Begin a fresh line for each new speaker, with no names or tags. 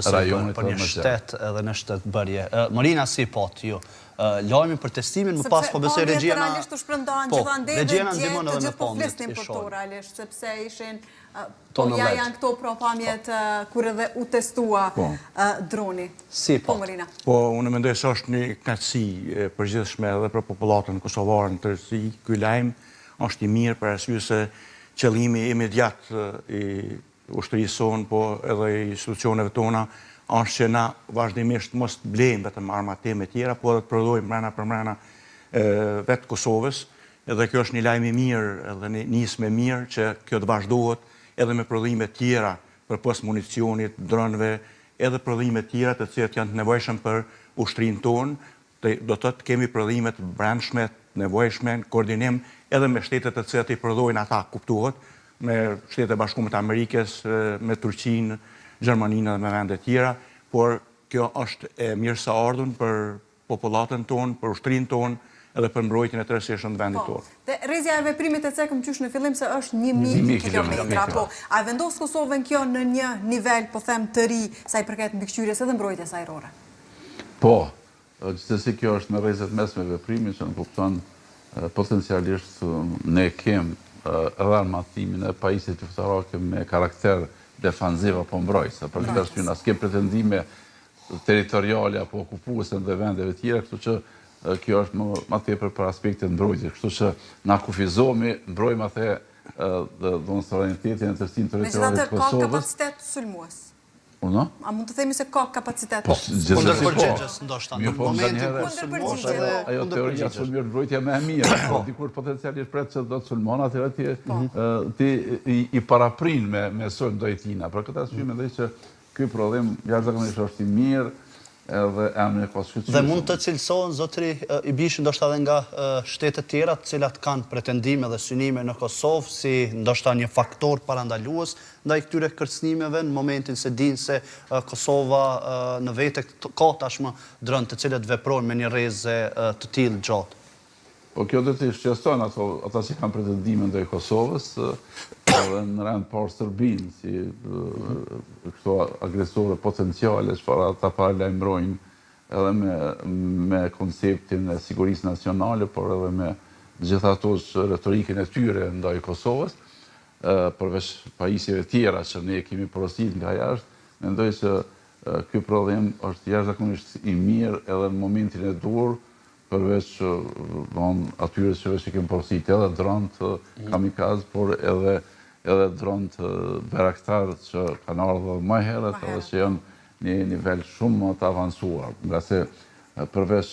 rajonit
për një shtet edhe në shtetbërje. Marina, si pot ju, lajmi për testimin, më pas po besoj Regjena...
Realisht u shpërndohen gjithandej dhe gjithë po flisnin për to realisht, sepse ishin... Po ja janë këto propamjet kur edhe u testua droni.
Si pot?
Po, unë mendoj se është një knatësi përgjithshme edhe për popullatën kosovarë në tërësi. Ky lajm është i mirë për arsye se qëllimi imediat i ushtrisë sonë, po edhe i institucioneve tona, është që na vazhdimisht mos të blejmë vetëm arma teme tjera, po edhe të prodhojmë mrena për mrena vetë Kosovës. Edhe kjo është një lajm i mirë, edhe një nismë e mirë që kjo të vazhdohet edhe me prodhime tjera për pas municionit, dronëve, edhe prodhime tjera të cilat janë të nevojshëm për ushtrinë tonë. Do të kemi prodhimet brendshme, nevojshme, në koordinim edhe me shtetet të cilat i prodhojnë ata, kuptohet, me shtetet bashkuar të Amerikës, me Turqinë, Gjermaninë dhe me vende tjera, por kjo është e mirëseardhur për popullatën tonë, për ushtrinë tonë, edhe për mbrojtjen e tërësishme të vendit tonë.
Dhe rrezja e veprimit e cekëm qysh në fillim se është 1000 kilometra. Po, a vendos Kosovën kjo në një nivel, po them, të ri, sa i përket mbikëqyrjes edhe mbrojtjes ajrore?
Po, gjithsesi kjo është në rrezet mesme veprimi që në kupton potencialisht ne kem edhe armatimin e pajisjet luftarake me karakter defanziv apo mbrojtës. Për këtë arsye as kem pretendime territoriale apo okupuese në vendeve tjera, kështu që kjo është më tepër për aspektin mbrojtjes, kështu që na kufizohemi, mbrojmë atë suverenitetin e tërësinë territoriale të Kosovës.
Megjithatë ka kapacitet sulmues.
Unë?
A mund të themi se ka kapacitet?
Po,
kundër përgjigjes ndoshta në momentin kur
sulmosh
edhe
ajo teoria sulmir mbrojtja më e mirë, dikur potencialisht pret se do të sulmon, atëherë ti i paraprin me sulm dojtina. Për këtë arsye mendoj që ky prodhim jashtëzakonisht është i mirë, edhe emri konstitucionit.
Dhe mund të cilësohen, zotëri i Bishi, ndoshta edhe nga shtetet tjera, të cilat kanë pretendime dhe synime në Kosovë, si ndoshta një faktor parandalues ndaj këtyre kërcënimeve në momentin se dinë se Kosova në vete ka tashmë dronë të cilët veprojnë me një rrezë të tillë gjatë.
Po kjo do të shqetëson ata që kanë pretendime ndaj Kosovës, edhe në rend parë Serbinë, si këto agresore potenciale që ata paralajmërojnë edhe me konceptin e sigurisë nacionale, por edhe me gjitha ato retorikën e tyre ndaj Kosovës, përveç pajisjeve tjera që ne kemi porosit nga jashtë, mendoj se ky prodhim është jashtëzakonisht i mirë edhe në momentin e dur, përveç atyre që kemi porosit edhe dronë kamikaz, por edhe dronë Bayraktar që kanë ardhur më herët edhe që janë një nivel shumë më të avancuar, nga se përveç